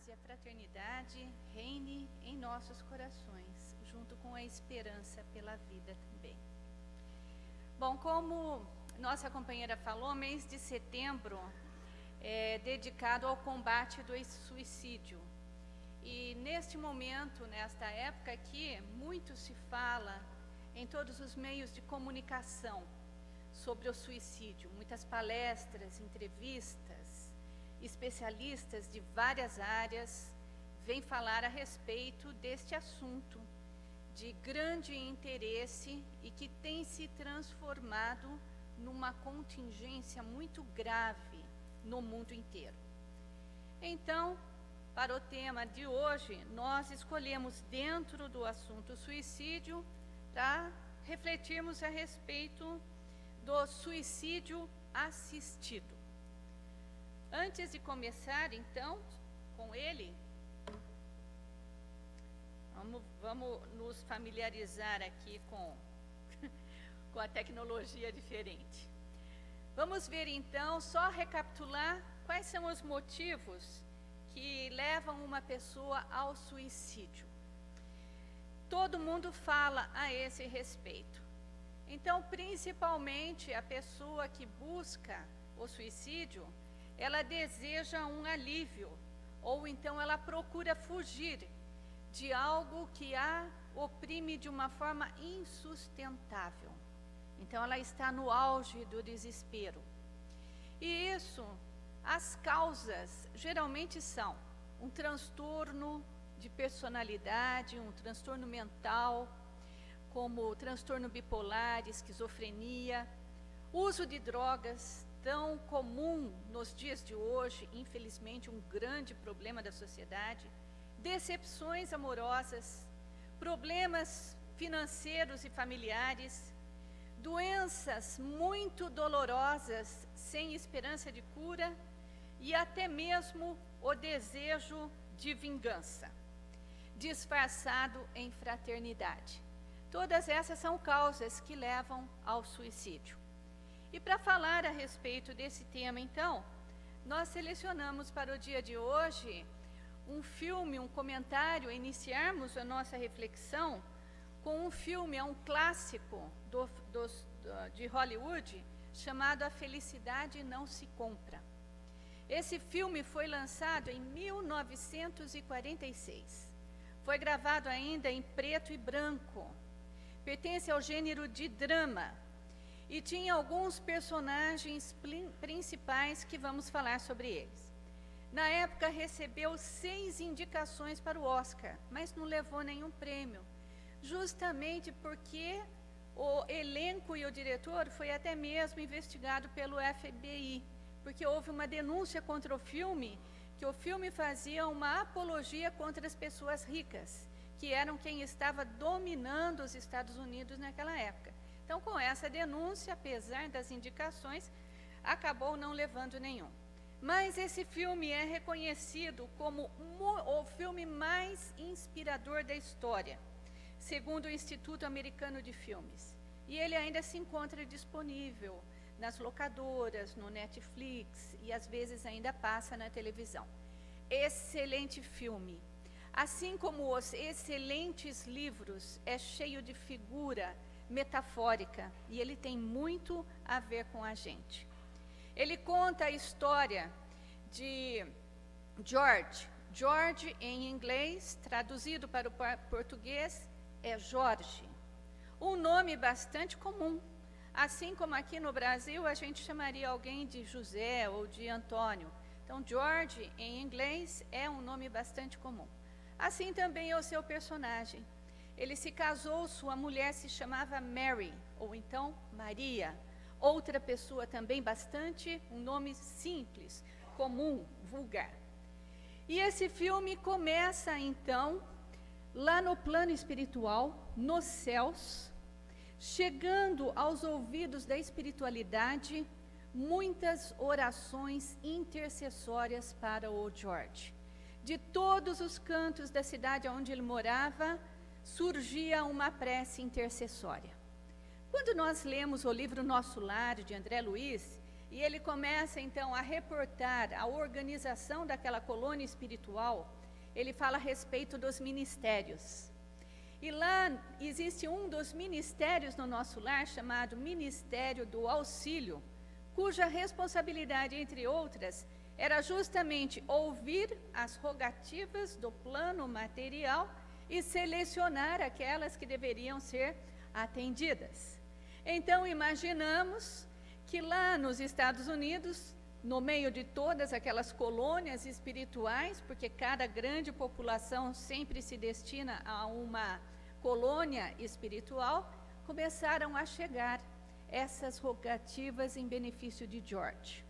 e a fraternidade reine em nossos corações, junto com a esperança pela vida também. Bom, como nossa companheira falou, mês de setembro é dedicado ao combate do suicídio. E neste momento, nesta época aqui, muito se fala em todos os meios de comunicação sobre o suicídio. Muitas palestras, entrevistas, especialistas de várias áreas vêm falar a respeito deste assunto de grande interesse e que tem se transformado numa contingência muito grave no mundo inteiro. Então, para o tema de hoje, nós escolhemos dentro do assunto suicídio para refletirmos a respeito do suicídio assistido. Antes de começar, então, com ele, vamos nos familiarizar aqui com a tecnologia diferente. Vamos ver, então, só recapitular quais são os motivos que levam uma pessoa ao suicídio. Todo mundo fala a esse respeito. Então, principalmente a pessoa que busca o suicídio, ela deseja um alívio, ou então ela procura fugir de algo que a oprime de uma forma insustentável. Então, ela está no auge do desespero. E isso, as causas geralmente são um transtorno de personalidade, um transtorno mental, como transtorno bipolar, esquizofrenia, uso de drogas, tão comum nos dias de hoje, infelizmente um grande problema da sociedade, decepções amorosas, problemas financeiros e familiares, doenças muito dolorosas, sem esperança de cura, e até mesmo o desejo de vingança, disfarçado em fraternidade. Todas essas são causas que levam ao suicídio. E para falar a respeito desse tema, então, nós selecionamos para o dia de hoje um filme, um comentário, iniciarmos a nossa reflexão com um filme, um clássico de Hollywood, chamado A Felicidade Não Se Compra. Esse filme foi lançado em 1946. Foi gravado ainda em preto e branco. Pertence ao gênero de drama. E tinha alguns personagens principais que vamos falar sobre eles. Na época recebeu 6 indicações para o Oscar, mas não levou nenhum prêmio, justamente porque o elenco e o diretor foi até mesmo investigado pelo FBI, porque houve uma denúncia contra o filme, que o filme fazia uma apologia contra as pessoas ricas, que eram quem estava dominando os Estados Unidos naquela época. Então, com essa denúncia, apesar das indicações, acabou não levando nenhum. Mas esse filme é reconhecido como o filme mais inspirador da história, segundo o Instituto Americano de Filmes. E ele ainda se encontra disponível nas locadoras, no Netflix, e às vezes ainda passa na televisão. Excelente filme. Assim como os excelentes livros, é cheio de figura metafórica, e ele tem muito a ver com a gente. Ele conta a história de George em inglês, traduzido para o português, é Jorge. Um nome bastante comum, assim como aqui no Brasil a gente chamaria alguém de José ou de Antônio. Então, George em inglês é um nome bastante comum. Assim também é o seu personagem. Ele se casou, sua mulher se chamava Mary, ou então Maria. Outra pessoa também bastante, um nome simples, comum, vulgar. E esse filme começa, então, lá no plano espiritual, nos céus, chegando aos ouvidos da espiritualidade, muitas orações intercessórias para o George. De todos os cantos da cidade onde ele morava, surgia uma prece intercessória. Quando nós lemos o livro Nosso Lar, de André Luiz, e ele começa então a reportar a organização daquela colônia espiritual. Ele fala a respeito dos ministérios. E lá existe um dos ministérios no nosso lar, chamado Ministério do Auxílio, cuja responsabilidade, entre outras, era justamente ouvir as rogativas do plano material e selecionar aquelas que deveriam ser atendidas. Então, imaginamos que lá nos Estados Unidos, no meio de todas aquelas colônias espirituais, porque cada grande população sempre se destina a uma colônia espiritual, começaram a chegar essas rogativas em benefício de George.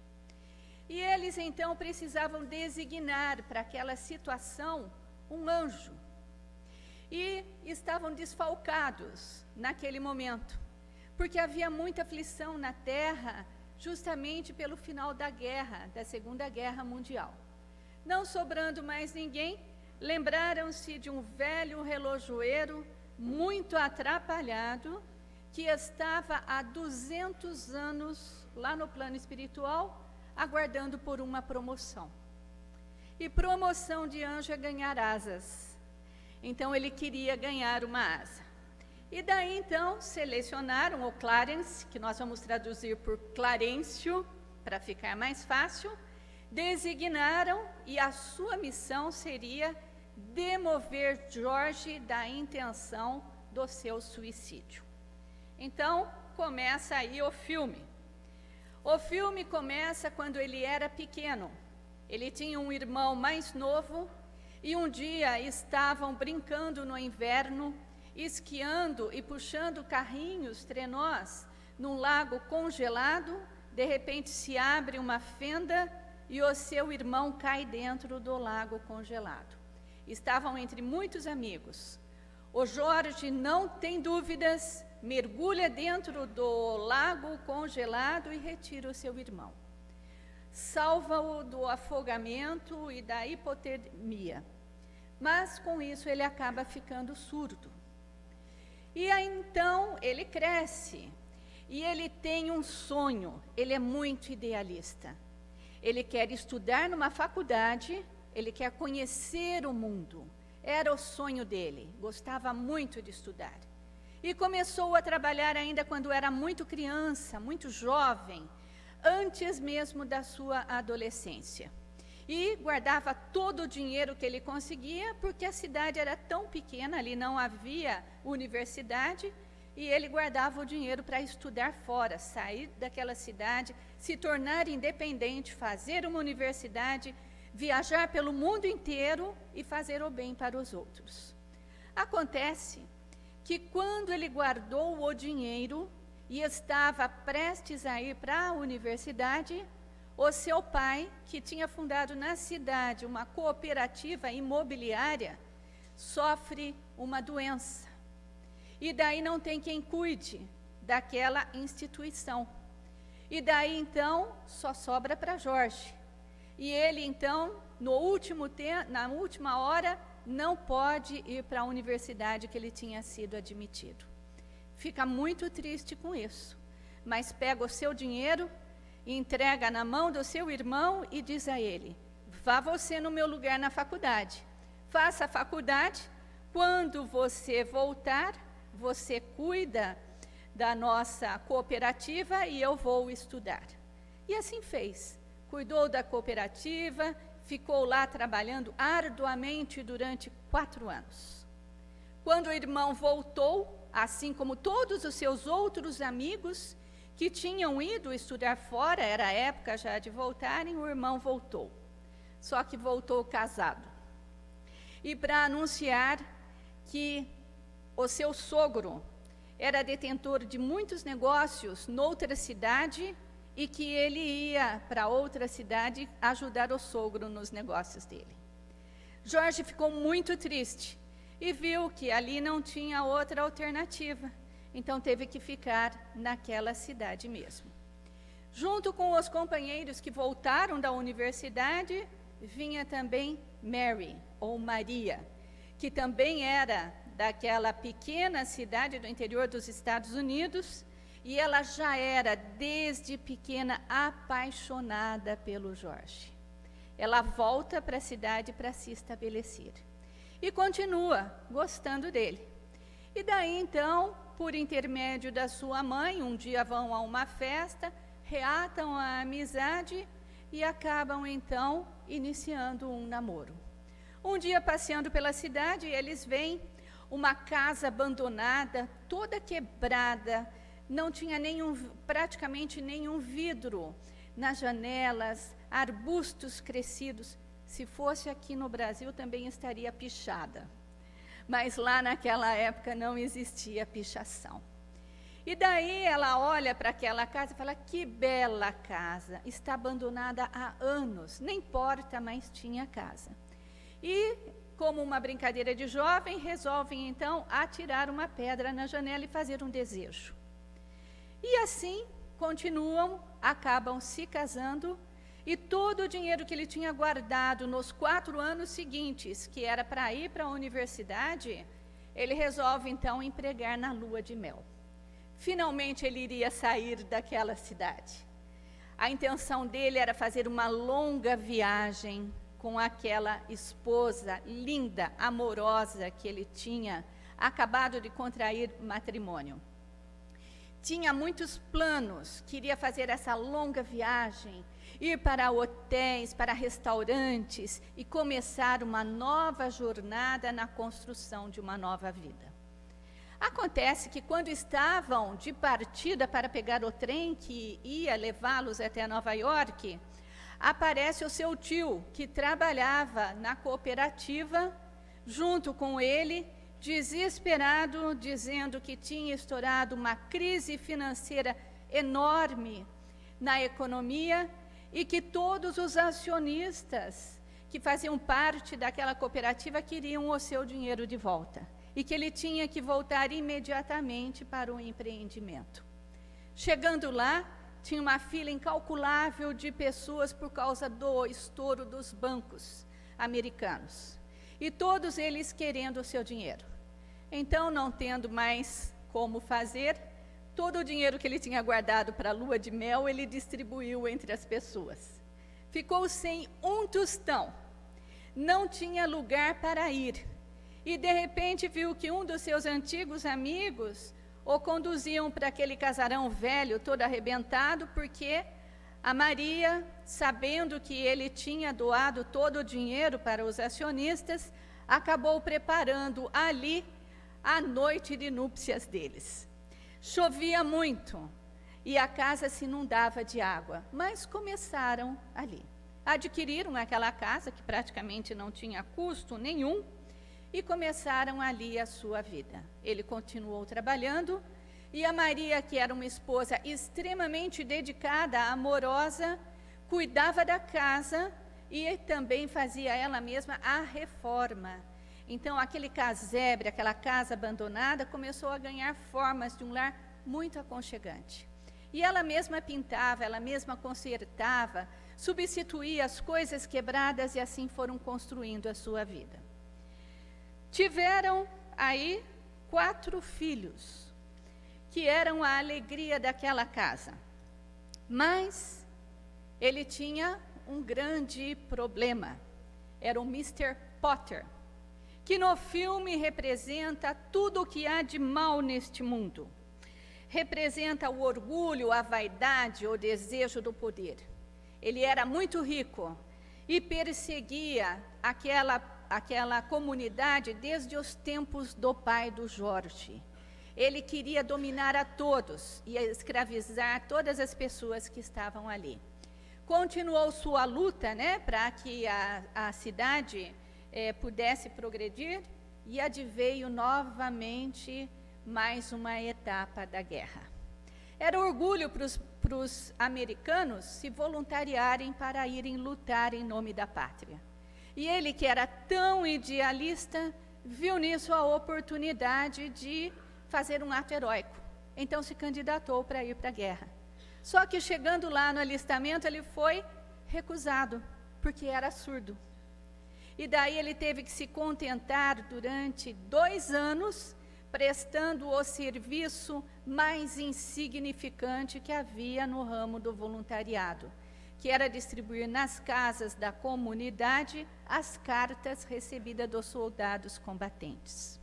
E eles então precisavam designar para aquela situação um anjo. E estavam desfalcados naquele momento, porque havia muita aflição na terra, justamente pelo final da guerra, da Segunda Guerra Mundial. Não sobrando mais ninguém, lembraram-se de um velho relojoeiro muito atrapalhado, que estava há 200 anos lá no plano espiritual, aguardando por uma promoção. E promoção de anjo é ganhar asas. Então ele queria ganhar uma asa. E daí então selecionaram o Clarence, que nós vamos traduzir por Clarencio, para ficar mais fácil, designaram, e a sua missão seria demover George da intenção do seu suicídio. Então começa aí o filme. O filme começa quando ele era pequeno. Ele tinha um irmão mais novo e um dia estavam brincando no inverno, esquiando e puxando carrinhos, trenós, num lago congelado. De repente se abre uma fenda e o seu irmão cai dentro do lago congelado. Estavam entre muitos amigos. O Jorge, não tem dúvidas, mergulha dentro do lago congelado e retira o seu irmão. Salva-o do afogamento e da hipotermia. Mas com isso ele acaba ficando surdo. E aí então ele cresce e ele tem um sonho. Ele é muito idealista. Ele quer estudar numa faculdade, ele quer conhecer o mundo. Era o sonho dele, gostava muito de estudar. E começou a trabalhar ainda quando era muito criança, muito jovem, antes mesmo da sua adolescência. E guardava todo o dinheiro que ele conseguia, porque a cidade era tão pequena, ali não havia universidade, e ele guardava o dinheiro para estudar fora, sair daquela cidade, se tornar independente, fazer uma universidade, viajar pelo mundo inteiro e fazer o bem para os outros. Acontece que quando ele guardou o dinheiro e estava prestes a ir para a universidade, o seu pai, que tinha fundado na cidade uma cooperativa imobiliária, sofre uma doença. E daí não tem quem cuide daquela instituição. E daí então só sobra para Jorge. E ele então, na última hora, não pode ir para a universidade que ele tinha sido admitido. Fica muito triste com isso, mas pega o seu dinheiro, entrega na mão do seu irmão e diz a ele: vá você no meu lugar na faculdade, faça a faculdade, quando você voltar, você cuida da nossa cooperativa e eu vou estudar. E assim fez. Cuidou da cooperativa, ficou lá trabalhando arduamente durante 4 anos. Quando o irmão voltou, assim como todos os seus outros amigos que tinham ido estudar fora, era a época já de voltarem, o irmão voltou. Só que voltou casado. E para anunciar que o seu sogro era detentor de muitos negócios noutra cidade e que ele ia para outra cidade ajudar o sogro nos negócios dele. Jorge ficou muito triste e viu que ali não tinha outra alternativa, então teve que ficar naquela cidade mesmo. Junto com os companheiros que voltaram da universidade, vinha também Mary, ou Maria, que também era daquela pequena cidade do interior dos Estados Unidos, E ela já era, desde pequena, apaixonada pelo Jorge. Ela volta para a cidade para se estabelecer. E continua gostando dele. E daí, então, por intermédio da sua mãe, um dia vão a uma festa, reatam a amizade e acabam, então, iniciando um namoro. Um dia, passeando pela cidade, eles veem uma casa abandonada, toda quebrada, não tinha praticamente nenhum vidro nas janelas, arbustos crescidos. Se fosse aqui no Brasil, também estaria pichada. Mas lá naquela época não existia pichação. E daí ela olha para aquela casa e fala, que bela casa, está abandonada há anos, nem porta mais tinha casa. E, como uma brincadeira de jovem, resolvem então atirar uma pedra na janela e fazer um desejo. E assim continuam, acabam se casando, e todo o dinheiro que ele tinha guardado nos 4 anos seguintes, que era para ir para a universidade, ele resolve então empregar na lua de mel. Finalmente ele iria sair daquela cidade. A intenção dele era fazer uma longa viagem com aquela esposa linda, amorosa que ele tinha acabado de contrair matrimônio. Tinha muitos planos, queria fazer essa longa viagem, ir para hotéis, para restaurantes e começar uma nova jornada na construção de uma nova vida. Acontece que quando estavam de partida para pegar o trem que ia levá-los até Nova York, aparece o seu tio, que trabalhava na cooperativa, junto com ele, desesperado, dizendo que tinha estourado uma crise financeira enorme na economia e que todos os acionistas que faziam parte daquela cooperativa queriam o seu dinheiro de volta e que ele tinha que voltar imediatamente para o empreendimento. Chegando lá, tinha uma fila incalculável de pessoas por causa do estouro dos bancos americanos. E todos eles querendo o seu dinheiro. Então, não tendo mais como fazer, todo o dinheiro que ele tinha guardado para a lua de mel, ele distribuiu entre as pessoas. Ficou sem um tostão. Não tinha lugar para ir. E, de repente, viu que um dos seus antigos amigos o conduziam para aquele casarão velho, todo arrebentado, porque a Maria, sabendo que ele tinha doado todo o dinheiro para os acionistas, acabou preparando ali a noite de núpcias deles. Chovia muito e a casa se inundava de água, mas começaram ali. Adquiriram aquela casa, que praticamente não tinha custo nenhum, e começaram ali a sua vida. Ele continuou trabalhando e a Maria, que era uma esposa extremamente dedicada, amorosa, cuidava da casa e também fazia ela mesma a reforma. Então, aquele casebre, aquela casa abandonada, começou a ganhar formas de um lar muito aconchegante. E ela mesma pintava, ela mesma consertava, substituía as coisas quebradas e assim foram construindo a sua vida. Tiveram aí 4 filhos, que eram a alegria daquela casa. Mas ele tinha um grande problema. Era o Mr. Potter, que no filme representa tudo o que há de mal neste mundo. Representa o orgulho, a vaidade, o desejo do poder. Ele era muito rico e perseguia aquela comunidade desde os tempos do pai do Jorge. Ele queria dominar a todos e escravizar todas as pessoas que estavam ali. Continuou sua luta, para que a cidade pudesse progredir, e adveio novamente mais uma etapa da guerra. Era orgulho para os americanos se voluntariarem para irem lutar em nome da pátria. E ele, que era tão idealista, viu nisso a oportunidade de fazer um ato heróico. Então se candidatou para ir para a guerra. Só que chegando lá no alistamento, ele foi recusado, porque era surdo. E daí ele teve que se contentar durante 2 anos prestando o serviço mais insignificante que havia no ramo do voluntariado, que era distribuir nas casas da comunidade as cartas recebidas dos soldados combatentes.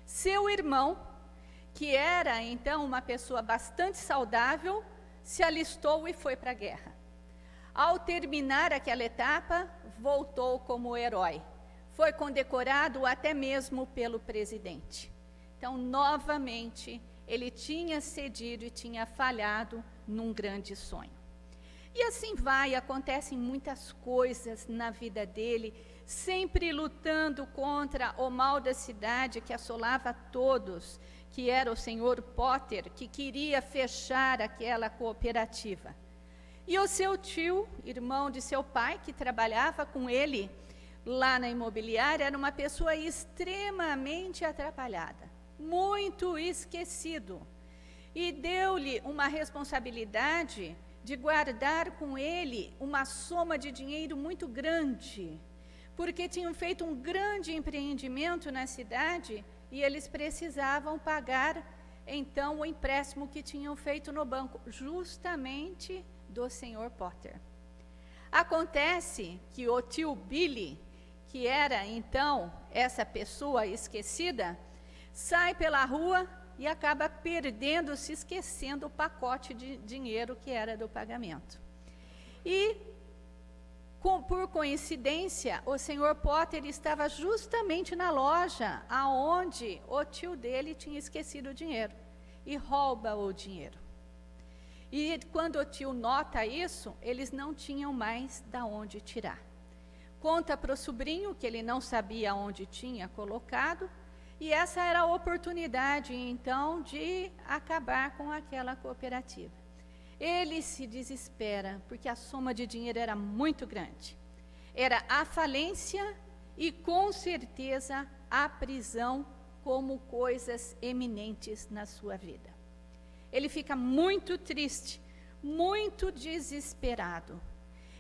Seu irmão, que era então uma pessoa bastante saudável, se alistou e foi para a guerra. Ao terminar aquela etapa, voltou como herói. Foi condecorado até mesmo pelo presidente. Então, novamente, ele tinha cedido e tinha falhado num grande sonho. E assim vai, acontecem muitas coisas na vida dele, sempre lutando contra o mal da cidade que assolava todos, que era o senhor Potter, que queria fechar aquela cooperativa. E o seu tio, irmão de seu pai, que trabalhava com ele lá na imobiliária, era uma pessoa extremamente atrapalhada, muito esquecido, e deu-lhe uma responsabilidade de guardar com ele uma soma de dinheiro muito grande, porque tinham feito um grande empreendimento na cidade e eles precisavam pagar, então, o empréstimo que tinham feito no banco, justamente do senhor Potter. Acontece que o tio Billy, que era, então, essa pessoa esquecida, sai pela rua e acaba perdendo, se esquecendo o pacote de dinheiro que era do pagamento. E, por coincidência, o senhor Potter estava justamente na loja aonde o tio dele tinha esquecido o dinheiro e rouba o dinheiro. E quando o tio nota isso, eles não tinham mais de onde tirar. Conta para o sobrinho que ele não sabia onde tinha colocado, e essa era a oportunidade, então, de acabar com aquela cooperativa. Ele se desespera, porque a soma de dinheiro era muito grande. Era a falência e, com certeza, a prisão como coisas eminentes na sua vida. Ele fica muito triste, muito desesperado,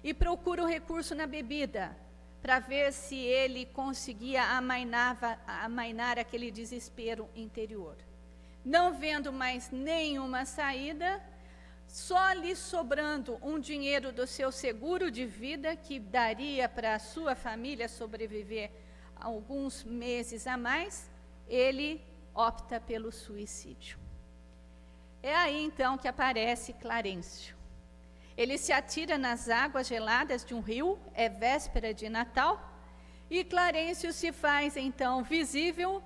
e procura um recurso na bebida, para ver se ele conseguia amainar aquele desespero interior. Não vendo mais nenhuma saída, só lhe sobrando um dinheiro do seu seguro de vida, que daria para a sua família sobreviver alguns meses a mais, ele opta pelo suicídio. É aí, então, que aparece Clarencio. Ele se atira nas águas geladas de um rio, é véspera de Natal, e Clarencio se faz, então, visível,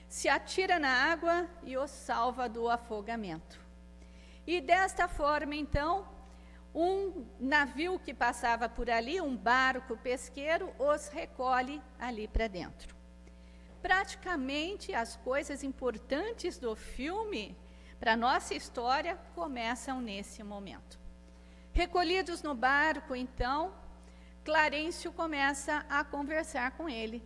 se atira na água e o salva do afogamento. E desta forma, então, um navio que passava por ali, um barco pesqueiro, os recolhe ali para dentro. Praticamente, as coisas importantes do filme, para a nossa história, começam nesse momento. Recolhidos no barco, então, Clarencio começa a conversar com ele.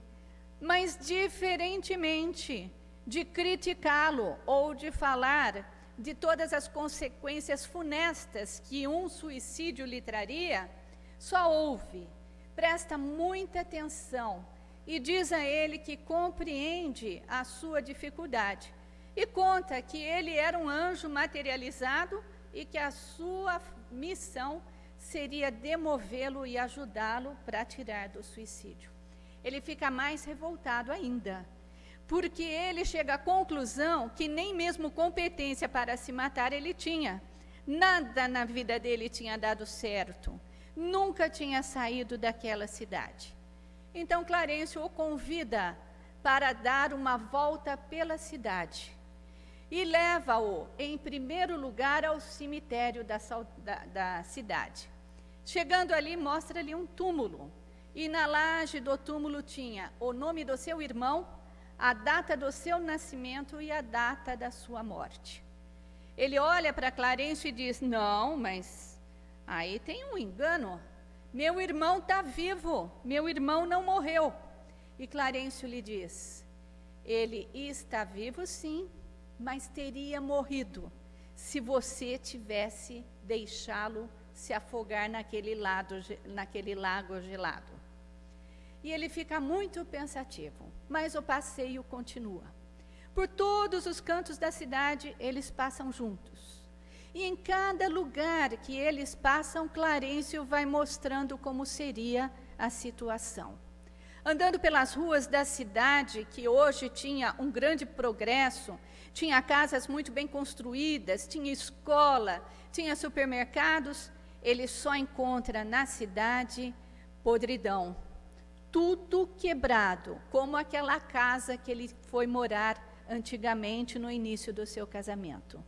Mas, diferentemente de criticá-lo ou de falar de todas as consequências funestas que um suicídio lhe traria, só ouve, presta muita atenção e diz a ele que compreende a sua dificuldade e conta que ele era um anjo materializado e que a sua missão seria demovê-lo e ajudá-lo para tirar do suicídio. Ele fica mais revoltado ainda, porque ele chega à conclusão que nem mesmo competência para se matar ele tinha. Nada na vida dele tinha dado certo, nunca tinha saído daquela cidade. Então Clarencio o convida para dar uma volta pela cidade e leva-o, em primeiro lugar, ao cemitério da cidade. Chegando ali, mostra-lhe um túmulo, e na laje do túmulo tinha o nome do seu irmão, a data do seu nascimento e a data da sua morte. Ele olha para Clarencio e diz: não, mas aí tem um engano, meu irmão está vivo, meu irmão não morreu. E Clarencio lhe diz: ele está vivo sim, mas teria morrido se você tivesse deixá-lo se afogar naquele lago gelado. E ele fica muito pensativo, mas o passeio continua. Por todos os cantos da cidade, eles passam juntos. E em cada lugar que eles passam, Clarencio vai mostrando como seria a situação. Andando pelas ruas da cidade, que hoje tinha um grande progresso, tinha casas muito bem construídas, tinha escola, tinha supermercados, ele só encontra na cidade podridão. Tudo quebrado, como aquela casa que ele foi morar antigamente no início do seu casamento.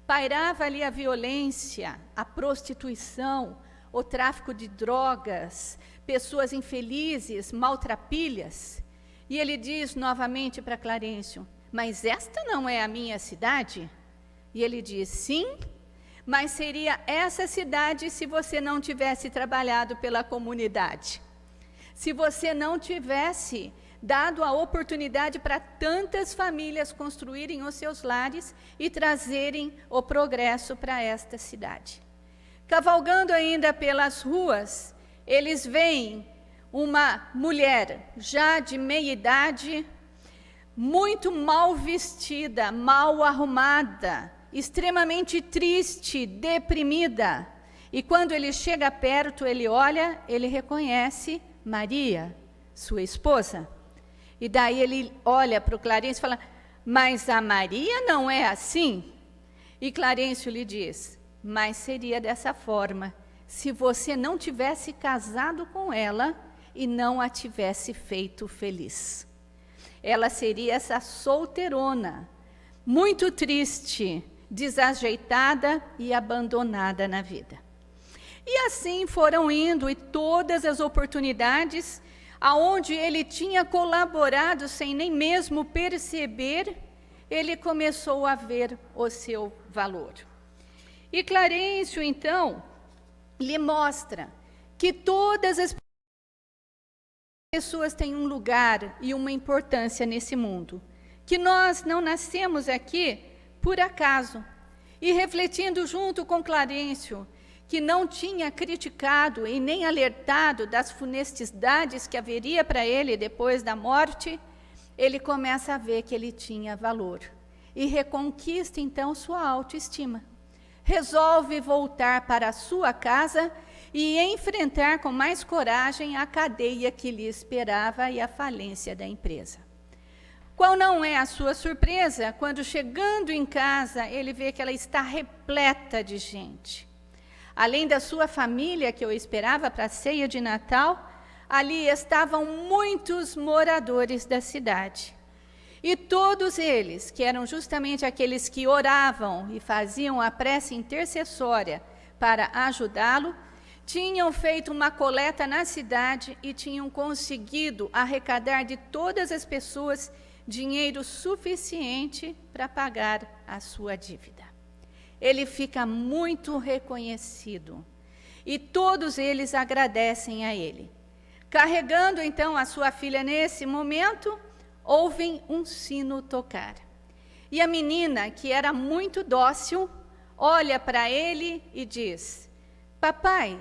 Pairava ali a violência, a prostituição, o tráfico de drogas, pessoas infelizes, maltrapilhas. E ele diz novamente para Clarencio: mas esta não é a minha cidade? E ele diz: sim, mas seria essa cidade se você não tivesse trabalhado pela comunidade. Se você não tivesse dado a oportunidade para tantas famílias construírem os seus lares e trazerem o progresso para esta cidade. Cavalgando ainda pelas ruas, eles veem uma mulher já de meia idade, muito mal vestida, mal arrumada, extremamente triste, deprimida. E quando ele chega perto, ele olha, ele reconhece Maria, sua esposa. E daí ele olha para o Clarencio e fala: mas a Maria não é assim? E Clarencio lhe diz: mas seria dessa forma, se você não tivesse casado com ela e não a tivesse feito feliz. Ela seria essa solteirona, muito triste, desajeitada e abandonada na vida. E assim foram indo, e todas as oportunidades aonde ele tinha colaborado sem nem mesmo perceber, ele começou a ver o seu valor. E Clarencio, então, lhe mostra que todas as pessoas têm um lugar e uma importância nesse mundo, que nós não nascemos aqui por acaso. E refletindo junto com Clarencio, que não tinha criticado e nem alertado das funestidades que haveria para ele depois da morte, ele começa a ver que ele tinha valor. E reconquista, então, sua autoestima. Resolve voltar para a sua casa e enfrentar com mais coragem a cadeia que lhe esperava e a falência da empresa. Qual não é a sua surpresa quando, chegando em casa, ele vê que ela está repleta de gente. Além da sua família, que o esperava para a ceia de Natal, ali estavam muitos moradores da cidade. E todos eles, que eram justamente aqueles que oravam e faziam a prece intercessória para ajudá-lo, tinham feito uma coleta na cidade e tinham conseguido arrecadar de todas as pessoas dinheiro suficiente para pagar a sua dívida. Ele fica muito reconhecido e todos eles agradecem a ele. Carregando então a sua filha nesse momento, ouvem um sino tocar. E a menina, que era muito dócil, olha para ele e diz: papai,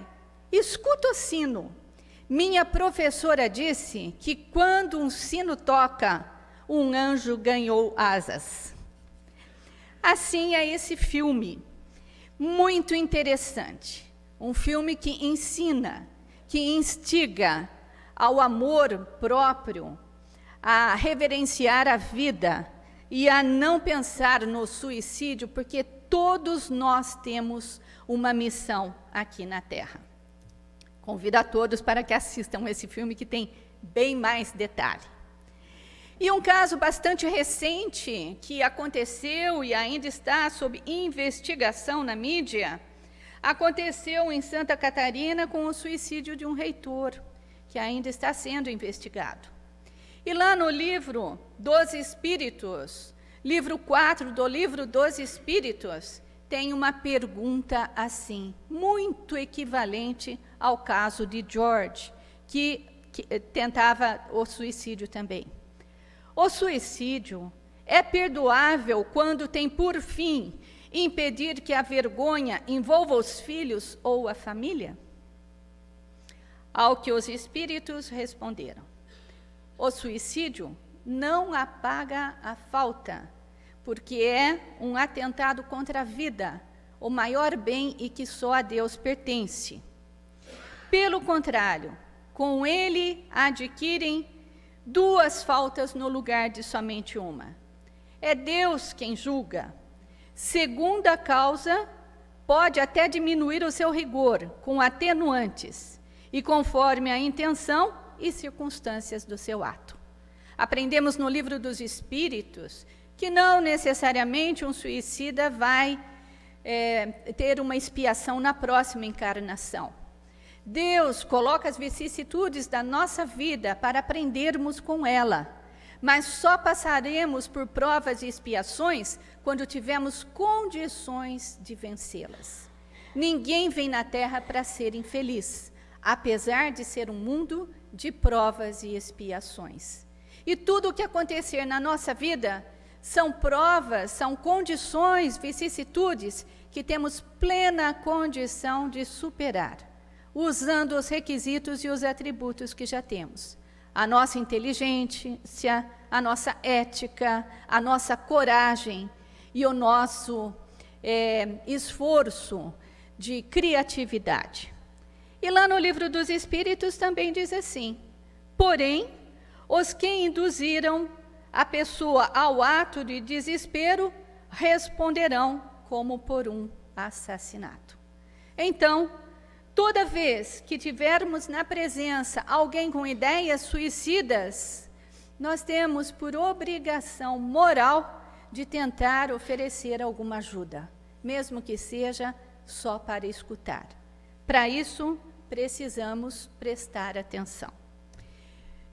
escuta o sino. Minha professora disse que quando um sino toca, um anjo ganhou asas. Assim é esse filme, muito interessante. Um filme que ensina, que instiga ao amor próprio, a reverenciar a vida e a não pensar no suicídio, porque todos nós temos uma missão aqui na Terra. Convido a todos para que assistam esse filme, que tem bem mais detalhe. E um caso bastante recente que aconteceu e ainda está sob investigação na mídia, aconteceu em Santa Catarina com o suicídio de um reitor, que ainda está sendo investigado. E lá no livro dos Espíritos, livro 4 do livro dos Espíritos, tem uma pergunta assim, muito equivalente ao caso de George, que tentava o suicídio também. O suicídio é perdoável quando tem por fim impedir que a vergonha envolva os filhos ou a família? Ao que os espíritos responderam: o suicídio não apaga a falta, porque é um atentado contra a vida, o maior bem e que só a Deus pertence. Pelo contrário, com ele adquirem 2 faltas no lugar de somente uma. É Deus quem julga. Segunda causa pode até diminuir o seu rigor, com atenuantes, e conforme a intenção e circunstâncias do seu ato. Aprendemos no Livro dos Espíritos que não necessariamente um suicida vai ter uma expiação na próxima encarnação. Deus coloca as vicissitudes da nossa vida para aprendermos com ela, mas só passaremos por provas e expiações quando tivermos condições de vencê-las. Ninguém vem na Terra para ser infeliz, apesar de ser um mundo de provas e expiações. E tudo o que acontecer na nossa vida são provas, são condições, vicissitudes que temos plena condição de superar, usando os requisitos e os atributos que já temos. A nossa inteligência, a nossa ética, a nossa coragem e o nosso esforço de criatividade. E lá no Livro dos Espíritos também diz assim: porém, os que induziram a pessoa ao ato de desespero responderão como por um assassinato. Então, toda vez que tivermos na presença alguém com ideias suicidas, nós temos por obrigação moral de tentar oferecer alguma ajuda, mesmo que seja só para escutar. Para isso, precisamos prestar atenção.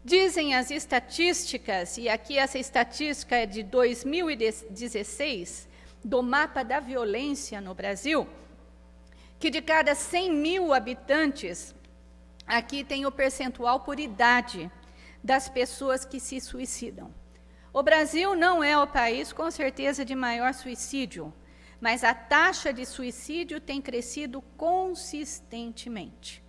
Dizem as estatísticas, e aqui essa estatística é de 2016, do mapa da violência no Brasil, que de cada 100.000 habitantes, aqui tem o percentual por idade das pessoas que se suicidam. O Brasil não é o país, com certeza, de maior suicídio, mas a taxa de suicídio tem crescido consistentemente.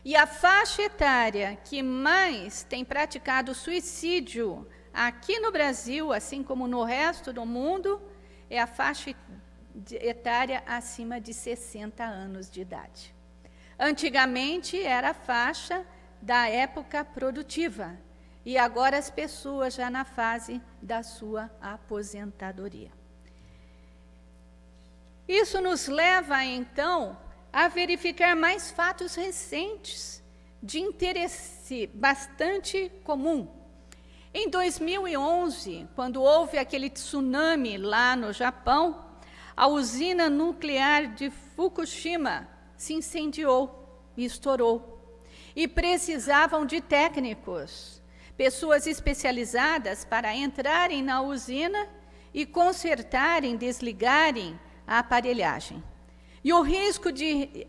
E a faixa etária que mais tem praticado suicídio aqui no Brasil, assim como no resto do mundo, é a faixa etária acima de 60 anos de idade. Antigamente era a faixa da época produtiva, e agora as pessoas já na fase da sua aposentadoria. Isso nos leva, então, a verificar mais fatos recentes de interesse bastante comum. Em 2011, quando houve aquele tsunami lá no Japão, a usina nuclear de Fukushima se incendiou e estourou. E precisavam de técnicos, pessoas especializadas para entrarem na usina e consertarem, desligarem a aparelhagem. E o risco de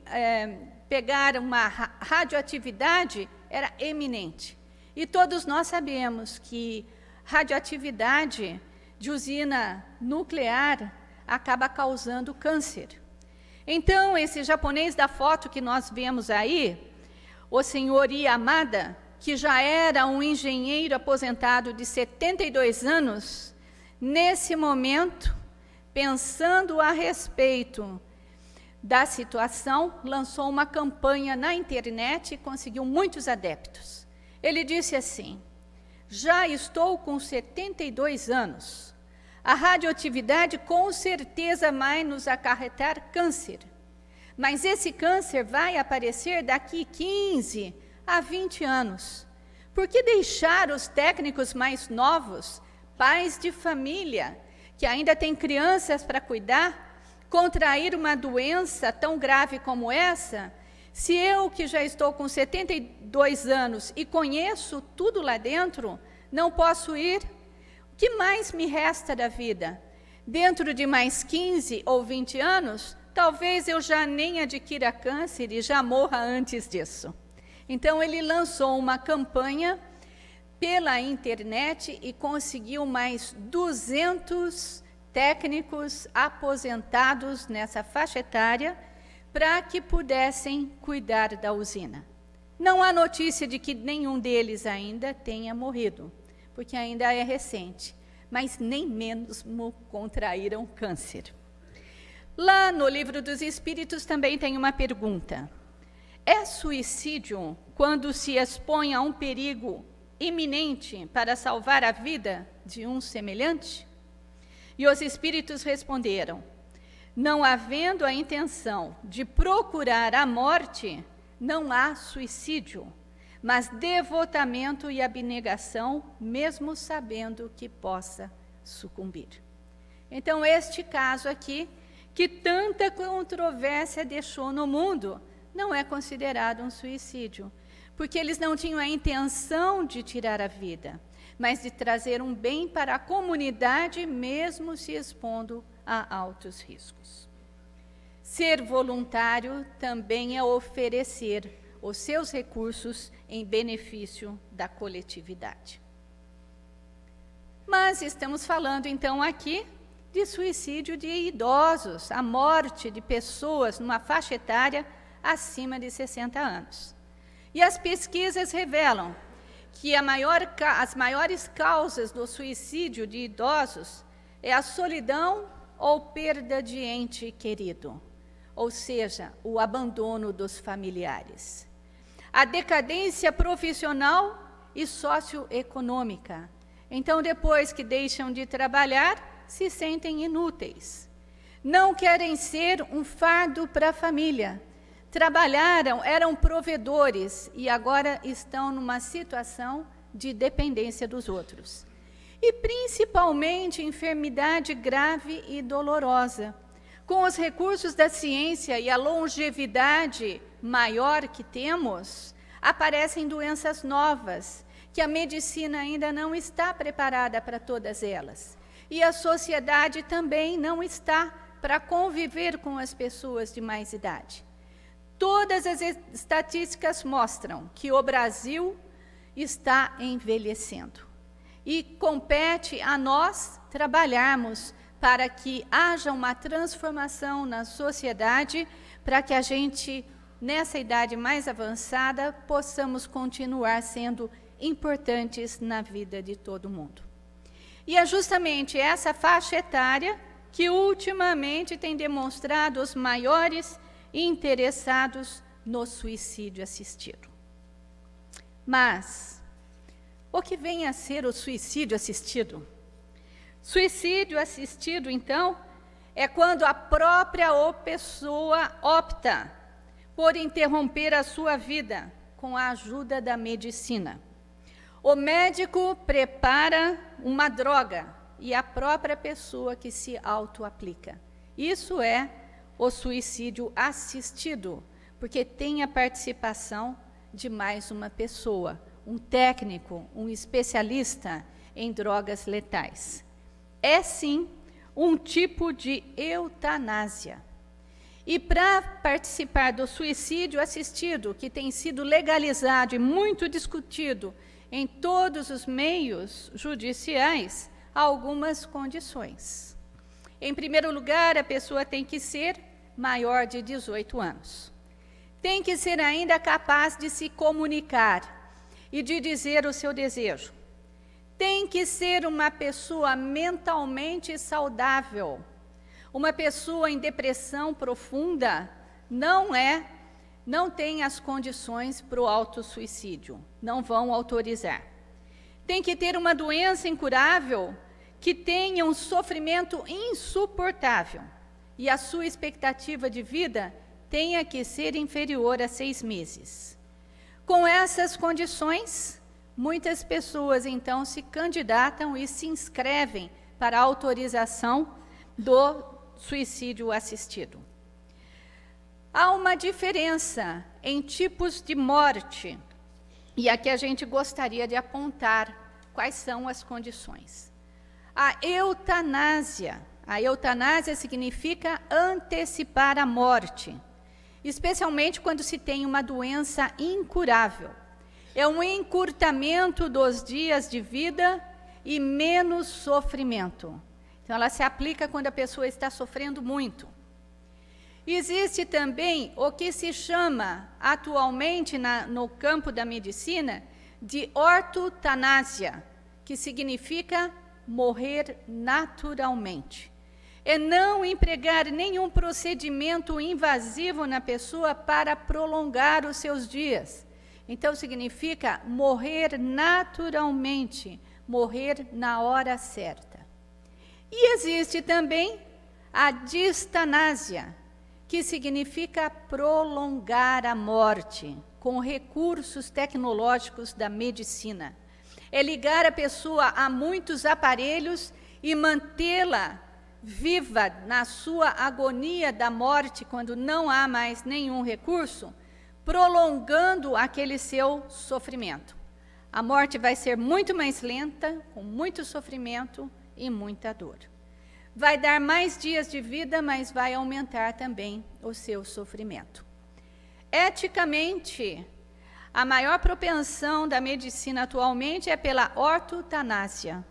pegar uma radioatividade era eminente. E todos nós sabemos que radioatividade de usina nuclear acaba causando câncer. Então, esse japonês da foto que nós vemos aí, o senhor Yamada, que já era um engenheiro aposentado de 72 anos, nesse momento, pensando a respeito da situação, lançou uma campanha na internet e conseguiu muitos adeptos. Ele disse assim: já estou com 72 anos. A radioatividade com certeza vai nos acarretar câncer. Mas esse câncer vai aparecer daqui 15 a 20 anos. Por que deixar os técnicos mais novos, pais de família, que ainda têm crianças para cuidar, contrair uma doença tão grave como essa, se eu, que já estou com 72 anos e conheço tudo lá dentro, não posso ir? O que mais me resta da vida? Dentro de mais 15 ou 20 anos, talvez eu já nem adquira câncer e já morra antes disso. Então, ele lançou uma campanha pela internet e conseguiu mais 200 técnicos aposentados nessa faixa etária para que pudessem cuidar da usina. Não há notícia de que nenhum deles ainda tenha morrido, porque ainda é recente, mas nem mesmo contraíram câncer. Lá no Livro dos Espíritos também tem uma pergunta. É suicídio quando se expõe a um perigo iminente para salvar a vida de um semelhante? E os espíritos responderam: não havendo a intenção de procurar a morte, não há suicídio, mas devotamento e abnegação, mesmo sabendo que possa sucumbir. Então, este caso aqui, que tanta controvérsia deixou no mundo, não é considerado um suicídio, porque eles não tinham a intenção de tirar a vida, mas de trazer um bem para a comunidade, mesmo se expondo a altos riscos. Ser voluntário também é oferecer os seus recursos em benefício da coletividade. Mas estamos falando então aqui de suicídio de idosos, a morte de pessoas numa faixa etária acima de 60 anos. E as pesquisas revelam que as maiores causas do suicídio de idosos é a solidão ou perda de ente querido, ou seja, o abandono dos familiares. A decadência profissional e socioeconômica. Então, depois que deixam de trabalhar, se sentem inúteis. Não querem ser um fardo para a família. Trabalharam, eram provedores e agora estão numa situação de dependência dos outros. E principalmente enfermidade grave e dolorosa. Com os recursos da ciência e a longevidade maior que temos, aparecem doenças novas, que a medicina ainda não está preparada para todas elas. E a sociedade também não está para conviver com as pessoas de mais idade. Todas as estatísticas mostram que o Brasil está envelhecendo. E compete a nós trabalharmos para que haja uma transformação na sociedade, para que a gente, nessa idade mais avançada, possamos continuar sendo importantes na vida de todo mundo. E é justamente essa faixa etária que ultimamente tem demonstrado os maiores interessados no suicídio assistido. Mas, o que vem a ser o suicídio assistido? Suicídio assistido, então, é quando a própria pessoa opta por interromper a sua vida com a ajuda da medicina. O médico prepara uma droga e a própria pessoa que se auto-aplica. Isso é o suicídio assistido, porque tem a participação de mais uma pessoa, um técnico, um especialista em drogas letais. É, sim, um tipo de eutanásia. E para participar do suicídio assistido, que tem sido legalizado e muito discutido em todos os meios judiciais, há algumas condições. Em primeiro lugar, a pessoa tem que ser maior de 18 anos. Tem que ser ainda capaz de se comunicar e de dizer o seu desejo. Tem que ser uma pessoa mentalmente saudável. Uma pessoa em depressão profunda não tem as condições para o autossuicídio, não vão autorizar. Tem que ter uma doença incurável que tenha um sofrimento insuportável e a sua expectativa de vida tenha que ser inferior a 6 meses. Com essas condições, muitas pessoas, então, se candidatam e se inscrevem para a autorização do suicídio assistido. Há uma diferença em tipos de morte, e aqui a gente gostaria de apontar quais são as condições. A eutanásia significa antecipar a morte, especialmente quando se tem uma doença incurável. É um encurtamento dos dias de vida e menos sofrimento. Então, ela se aplica quando a pessoa está sofrendo muito. Existe também o que se chama, atualmente no campo da medicina, de ortotanásia, que significa morrer naturalmente. É não empregar nenhum procedimento invasivo na pessoa para prolongar os seus dias. Então, significa morrer naturalmente, morrer na hora certa. E existe também a distanásia, que significa prolongar a morte, com recursos tecnológicos da medicina. É ligar a pessoa a muitos aparelhos e mantê-la viva na sua agonia da morte, quando não há mais nenhum recurso, prolongando aquele seu sofrimento. A morte vai ser muito mais lenta, com muito sofrimento e muita dor. Vai dar mais dias de vida, mas vai aumentar também o seu sofrimento. Eticamente, a maior propensão da medicina atualmente é pela ortotanásia.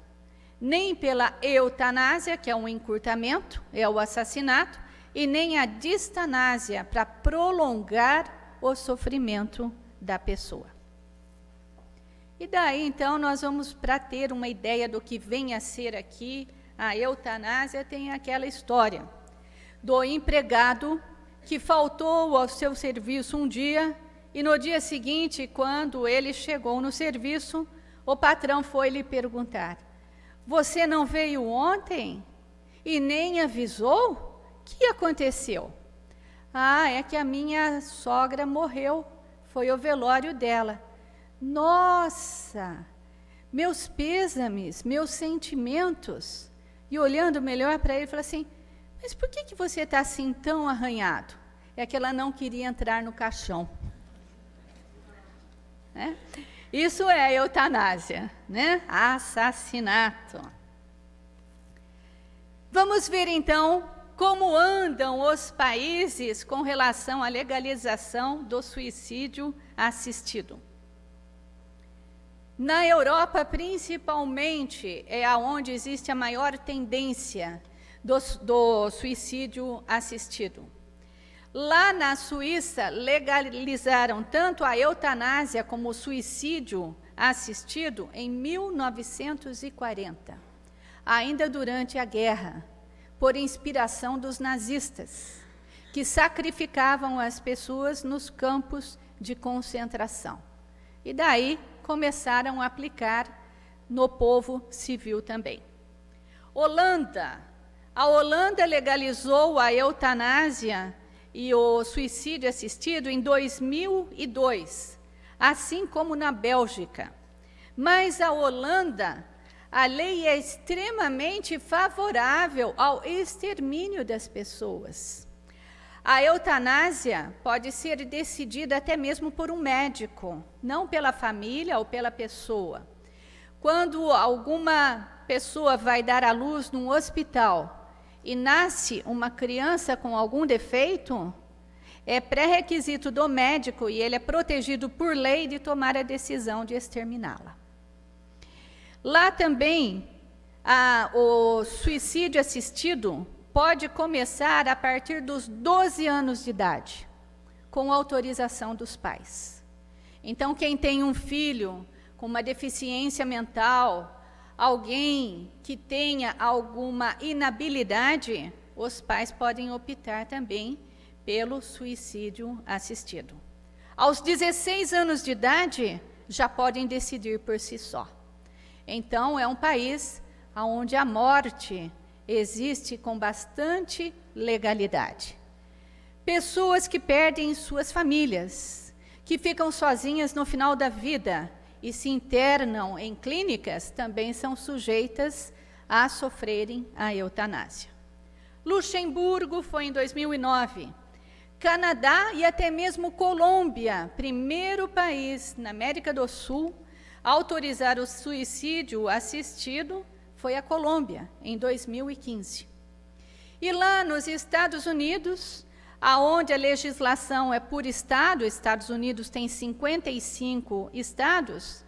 Nem pela eutanásia, que é um encurtamento, é o assassinato, e nem a distanásia, para prolongar o sofrimento da pessoa. E daí, então, nós vamos, para ter uma ideia do que vem a ser aqui, a eutanásia, tem aquela história do empregado que faltou ao seu serviço um dia, e no dia seguinte, quando ele chegou no serviço, o patrão foi lhe perguntar: você não veio ontem e nem avisou? O que aconteceu? Ah, é que a minha sogra morreu, foi o velório dela. Nossa, meus pêsames, meus sentimentos. E olhando melhor para ele, falei assim: mas por que você está assim tão arranhado? É que ela não queria entrar no caixão. Né? Isso é eutanásia, né? Assassinato. Vamos ver, então, como andam os países com relação à legalização do suicídio assistido. Na Europa, principalmente, é onde existe a maior tendência do suicídio assistido. Lá na Suíça, legalizaram tanto a eutanásia como o suicídio assistido em 1940, ainda durante a guerra, por inspiração dos nazistas, que sacrificavam as pessoas nos campos de concentração. E daí começaram a aplicar no povo civil também. Holanda. A Holanda legalizou a eutanásia e o suicídio assistido em 2002, assim como na Bélgica. Mas a Holanda, a lei é extremamente favorável ao extermínio das pessoas. A eutanásia pode ser decidida até mesmo por um médico, não pela família ou pela pessoa. Quando alguma pessoa vai dar à luz num hospital e nasce uma criança com algum defeito, é pré-requisito do médico, e ele é protegido por lei, de tomar a decisão de exterminá-la. Lá também, o suicídio assistido pode começar a partir dos 12 anos de idade, com autorização dos pais. Então, quem tem um filho com uma deficiência mental, alguém que tenha alguma inabilidade, os pais podem optar também pelo suicídio assistido. Aos 16 anos de idade, já podem decidir por si só. Então, é um país onde a morte existe com bastante legalidade. Pessoas que perdem suas famílias, que ficam sozinhas no final da vida e se internam em clínicas, também são sujeitas a sofrerem a eutanásia. Luxemburgo foi em 2009. Canadá e até mesmo Colômbia, primeiro país na América do Sul a autorizar o suicídio assistido, foi a Colômbia, em 2015. E lá nos Estados Unidos, aonde a legislação é por estado, Estados Unidos tem 55 estados,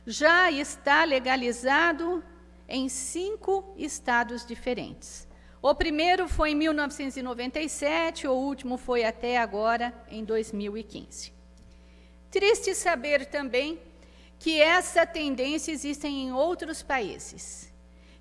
já está legalizado em 5 estados diferentes. O primeiro foi em 1997, o último foi até agora, em 2015. Triste saber também que essa tendência existe em outros países.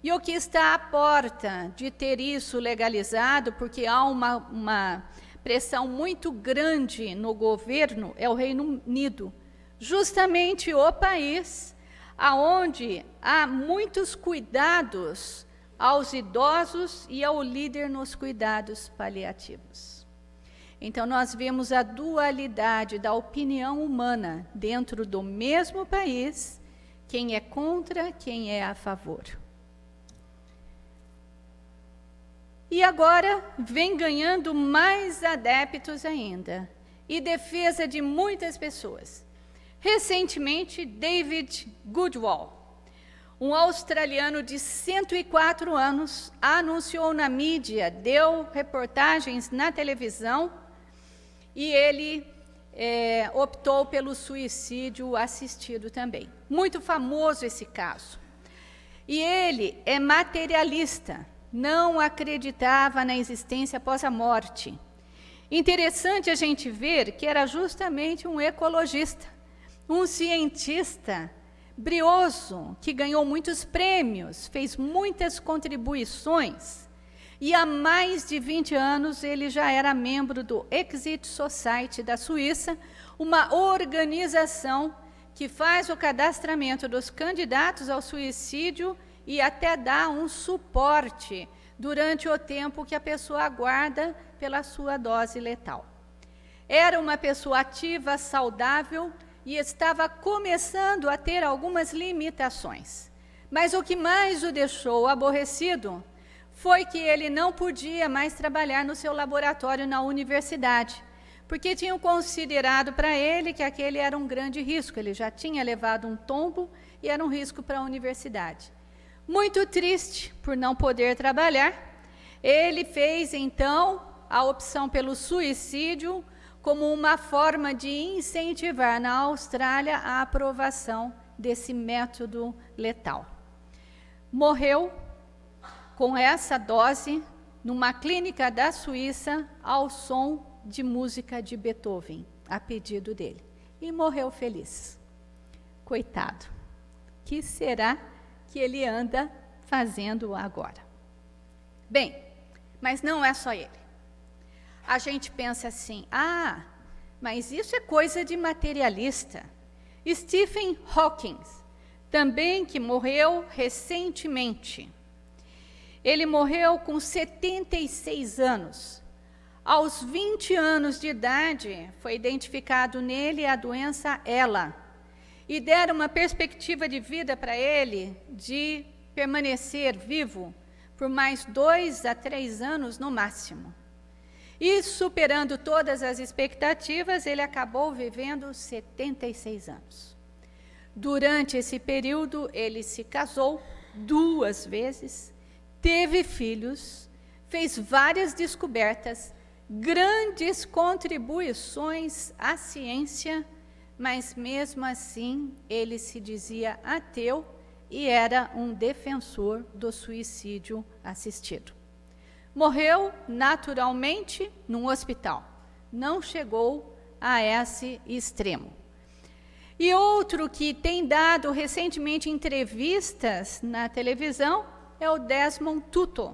E o que está à porta de ter isso legalizado, porque há uma pressão muito grande no governo, é o Reino Unido, justamente o país aonde há muitos cuidados aos idosos e ao líder nos cuidados paliativos. Então, nós vemos a dualidade da opinião humana dentro do mesmo país, quem é contra, quem é a favor. E agora vem ganhando mais adeptos ainda, e defesa de muitas pessoas. Recentemente, David Goodall, um australiano de 104 anos, anunciou na mídia, deu reportagens na televisão, e ele optou pelo suicídio assistido também. Muito famoso esse caso. E ele é materialista, não acreditava na existência após a morte. Interessante a gente ver que era justamente um ecologista, um cientista brioso, que ganhou muitos prêmios, fez muitas contribuições, e há mais de 20 anos ele já era membro do Exit Society da Suíça, uma organização que faz o cadastramento dos candidatos ao suicídio e até dá um suporte durante o tempo que a pessoa aguarda pela sua dose letal. Era uma pessoa ativa, saudável, e estava começando a ter algumas limitações. Mas o que mais o deixou aborrecido foi que ele não podia mais trabalhar no seu laboratório na universidade, porque tinham considerado para ele que aquele era um grande risco, ele já tinha levado um tombo e era um risco para a universidade. Muito triste por não poder trabalhar, ele fez então a opção pelo suicídio como uma forma de incentivar na Austrália a aprovação desse método letal. Morreu com essa dose numa clínica da Suíça ao som de música de Beethoven, a pedido dele. E morreu feliz. Coitado. O que será que ele anda fazendo agora? Bem, mas não é só ele. A gente pensa assim, mas isso é coisa de materialista. Stephen Hawking, também que morreu recentemente. Ele morreu com 76 anos. Aos 20 anos de idade, foi identificado nele a doença ELA. E deram uma perspectiva de vida para ele de permanecer vivo por mais 2 a 3 anos no máximo. E superando todas as expectativas, ele acabou vivendo 76 anos. Durante esse período, ele se casou 2 vezes, teve filhos, fez várias descobertas, grandes contribuições à ciência, mas mesmo assim ele se dizia ateu e era um defensor do suicídio assistido. Morreu naturalmente num hospital, não chegou a esse extremo. E outro que tem dado recentemente entrevistas na televisão é o Desmond Tutu,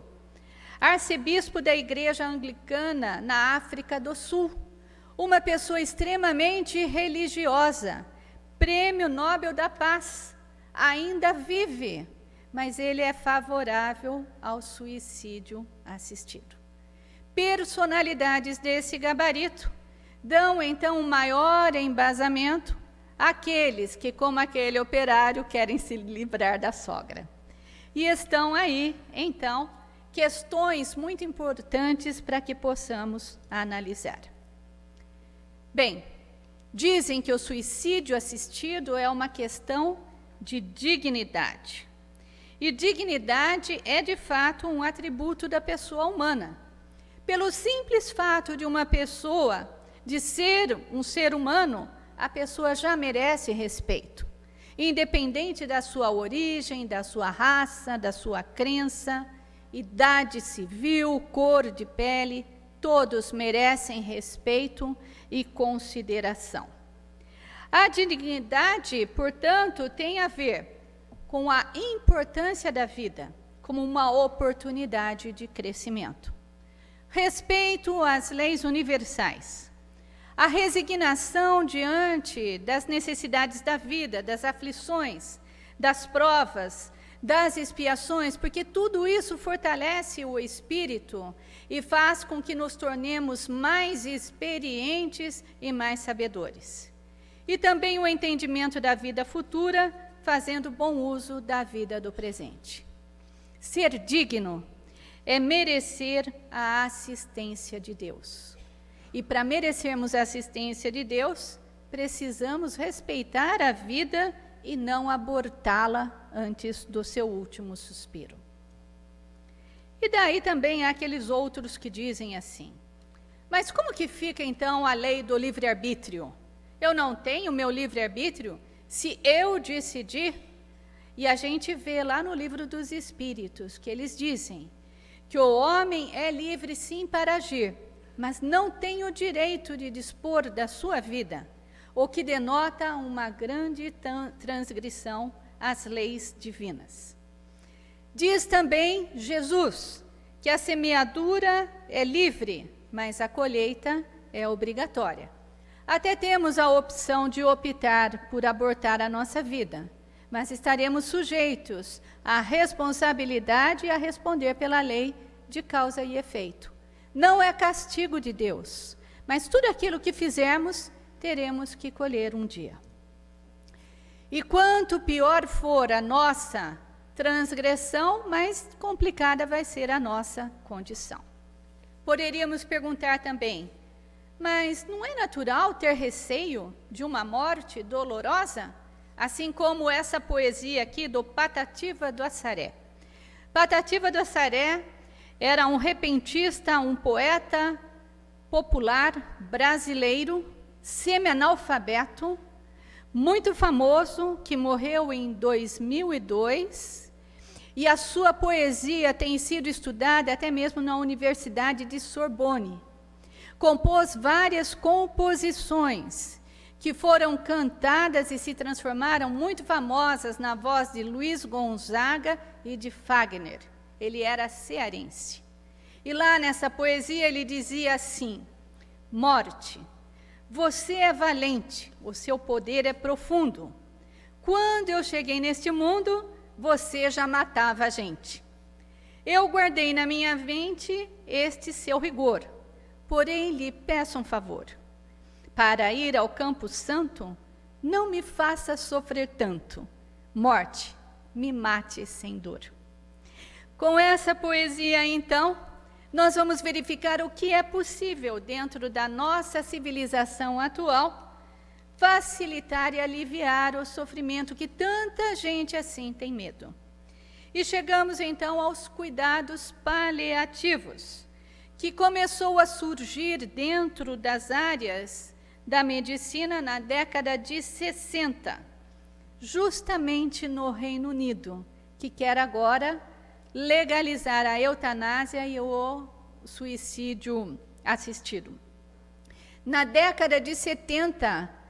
arcebispo da Igreja Anglicana na África do Sul, uma pessoa extremamente religiosa, Prêmio Nobel da Paz, ainda vive, mas ele é favorável ao suicídio assistido. Personalidades desse gabarito dão, então, um maior embasamento àqueles que, como aquele operário, querem se livrar da sogra. E estão aí, então, questões muito importantes para que possamos analisar. Bem, dizem que o suicídio assistido é uma questão de dignidade. E dignidade é, de fato, um atributo da pessoa humana. Pelo simples fato de uma pessoa, de ser um ser humano, a pessoa já merece respeito. Independente da sua origem, da sua raça, da sua crença, idade civil, cor de pele, todos merecem respeito e consideração. A dignidade, portanto, tem a ver com a importância da vida como uma oportunidade de crescimento. Respeito às leis universais. A resignação diante das necessidades da vida, das aflições, das provas, das expiações, porque tudo isso fortalece o espírito e faz com que nos tornemos mais experientes e mais sabedores. E também o entendimento da vida futura, fazendo bom uso da vida do presente. Ser digno é merecer a assistência de Deus. E para merecermos a assistência de Deus, precisamos respeitar a vida e não abortá-la antes do seu último suspiro. E daí também há aqueles outros que dizem assim: mas como que fica então a lei do livre-arbítrio? Eu não tenho meu livre-arbítrio se eu decidir? E a gente vê lá no livro dos Espíritos que eles dizem que o homem é livre sim para agir, mas não tem o direito de dispor da sua vida, o que denota uma grande transgressão às leis divinas. Diz também Jesus que a semeadura é livre, mas a colheita é obrigatória. Até temos a opção de optar por abortar a nossa vida, mas estaremos sujeitos à responsabilidade e a responder pela lei de causa e efeito. Não é castigo de Deus, mas tudo aquilo que fizermos, teremos que colher um dia. E quanto pior for a nossa transgressão, mais complicada vai ser a nossa condição. Poderíamos perguntar também: mas não é natural ter receio de uma morte dolorosa? Assim como essa poesia aqui do Patativa do Assaré. Patativa do Assaré era um repentista, um poeta popular brasileiro, semi-analfabeto, muito famoso, que morreu em 2002, e a sua poesia tem sido estudada até mesmo na Universidade de Sorbonne. Compôs várias composições que foram cantadas e se transformaram muito famosas na voz de Luiz Gonzaga e de Fagner. Ele era cearense. E lá nessa poesia ele dizia assim: morte, você é valente, o seu poder é profundo. Quando eu cheguei neste mundo, você já matava a gente. Eu guardei na minha mente este seu rigor, porém lhe peço um favor. Para ir ao Campo Santo, não me faça sofrer tanto. Morte, me mate sem dor. Com essa poesia, então, nós vamos verificar o que é possível dentro da nossa civilização atual facilitar e aliviar o sofrimento que tanta gente assim tem medo. E chegamos então aos cuidados paliativos, que começou a surgir dentro das áreas da medicina na década de 60, justamente no Reino Unido, que quer agora legalizar a eutanásia e o suicídio assistido. Na década de 70,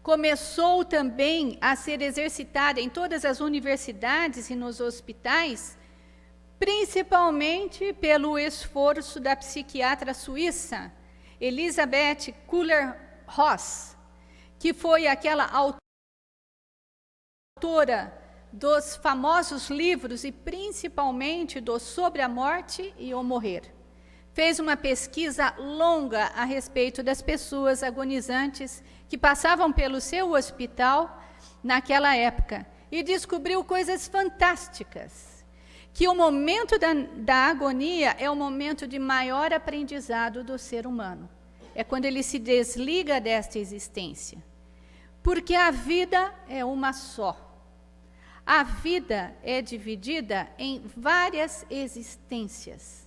começou também a ser exercitada em todas as universidades e nos hospitais, principalmente pelo esforço da psiquiatra suíça Elisabeth Kübler-Ross, que foi aquela autora dos famosos livros e principalmente do Sobre a Morte e o Morrer. Fez uma pesquisa longa a respeito das pessoas agonizantes que passavam pelo seu hospital naquela época e descobriu coisas fantásticas, que o momento da agonia é o momento de maior aprendizado do ser humano. É quando ele se desliga desta existência. Porque a vida é uma só. A vida é dividida em várias existências.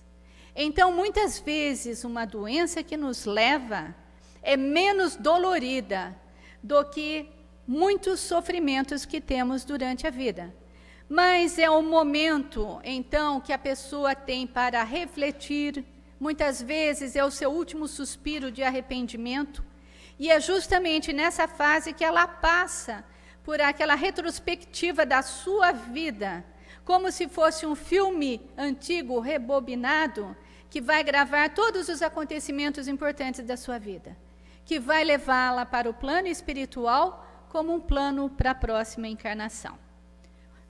Então, muitas vezes, uma doença que nos leva é menos dolorida do que muitos sofrimentos que temos durante a vida. Mas é o momento, então, que a pessoa tem para refletir. Muitas vezes é o seu último suspiro de arrependimento. E é justamente nessa fase que ela passa por aquela retrospectiva da sua vida, como se fosse um filme antigo, rebobinado, que vai gravar todos os acontecimentos importantes da sua vida, que vai levá-la para o plano espiritual como um plano para a próxima encarnação.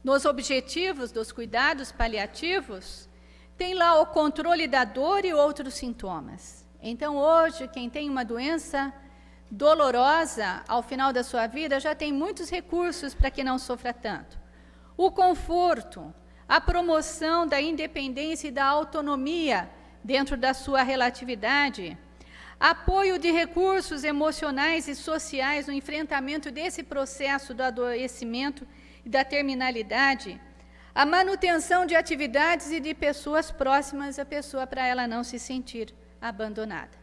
Nos objetivos dos cuidados paliativos, tem lá o controle da dor e outros sintomas. Então, hoje, quem tem uma doença dolorosa ao final da sua vida já tem muitos recursos para que não sofra tanto. O conforto, a promoção da independência e da autonomia dentro da sua relatividade, apoio de recursos emocionais e sociais no enfrentamento desse processo do adoecimento e da terminalidade, a manutenção de atividades e de pessoas próximas à pessoa para ela não se sentir abandonada.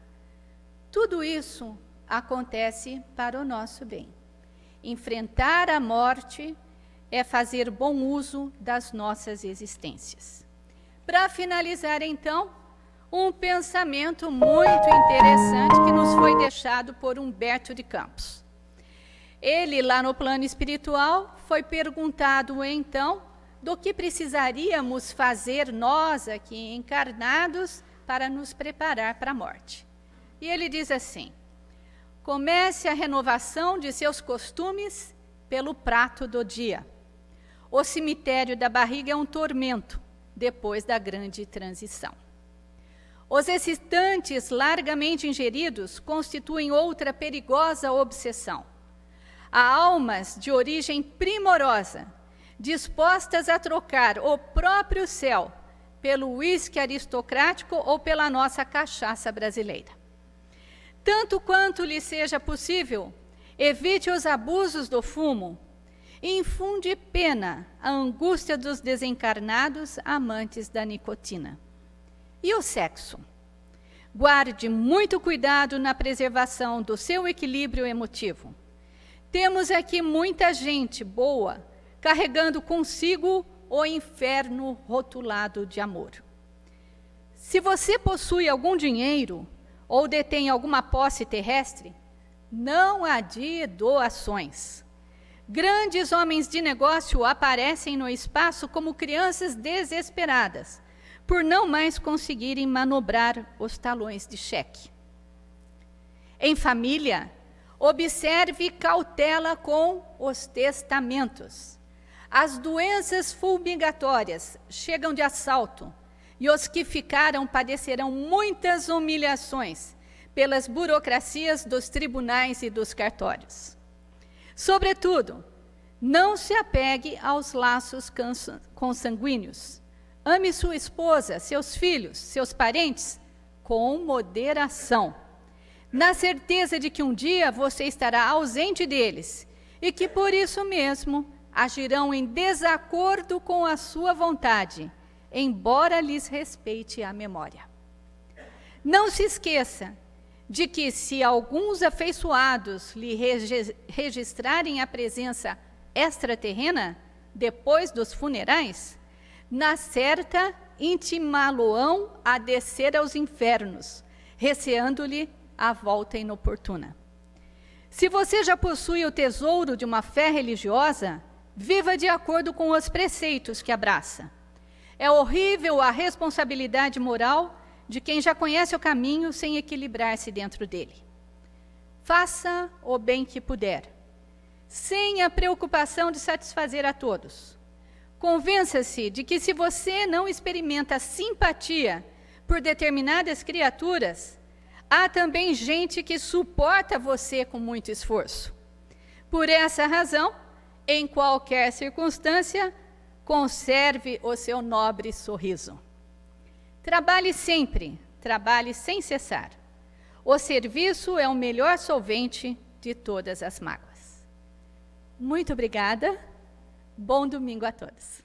Tudo isso acontece para o nosso bem. Enfrentar a morte é fazer bom uso das nossas existências. Para finalizar, então, um pensamento muito interessante que nos foi deixado por Humberto de Campos. Ele, lá no plano espiritual, foi perguntado, então, do que precisaríamos fazer nós aqui encarnados para nos preparar para a morte. E ele diz assim: comece a renovação de seus costumes pelo prato do dia. O cemitério da barriga é um tormento depois da grande transição. Os excitantes largamente ingeridos constituem outra perigosa obsessão. Há almas de origem primorosa, dispostas a trocar o próprio céu pelo uísque aristocrático ou pela nossa cachaça brasileira. Tanto quanto lhe seja possível, evite os abusos do fumo, e infunde pena à angústia dos desencarnados amantes da nicotina. E o sexo? Guarde muito cuidado na preservação do seu equilíbrio emotivo. Temos aqui muita gente boa, carregando consigo o inferno rotulado de amor. Se você possui algum dinheiro ou detém alguma posse terrestre, não adie doações. Grandes homens de negócio aparecem no espaço como crianças desesperadas, por não mais conseguirem manobrar os talões de cheque. Em família, observe cautela com os testamentos. As doenças fulminatórias chegam de assalto, e os que ficaram padecerão muitas humilhações pelas burocracias dos tribunais e dos cartórios. Sobretudo, não se apegue aos laços consanguíneos. Ame sua esposa, seus filhos, seus parentes, com moderação, na certeza de que um dia você estará ausente deles e que, por isso mesmo, agirão em desacordo com a sua vontade, embora lhes respeite a memória. Não se esqueça de que, se alguns afeiçoados lhe registrarem a presença extraterrena depois dos funerais, na certa intimá-lo-ão a descer aos infernos, receando-lhe a volta inoportuna. Se você já possui o tesouro de uma fé religiosa, viva de acordo com os preceitos que abraça. É horrível a responsabilidade moral de quem já conhece o caminho sem equilibrar-se dentro dele. Faça o bem que puder, sem a preocupação de satisfazer a todos. Convença-se de que, se você não experimenta simpatia por determinadas criaturas, há também gente que suporta você com muito esforço. Por essa razão, em qualquer circunstância, conserve o seu nobre sorriso. Trabalhe sempre, trabalhe sem cessar. O serviço é o melhor solvente de todas as mágoas. Muito obrigada. Bom domingo a todos.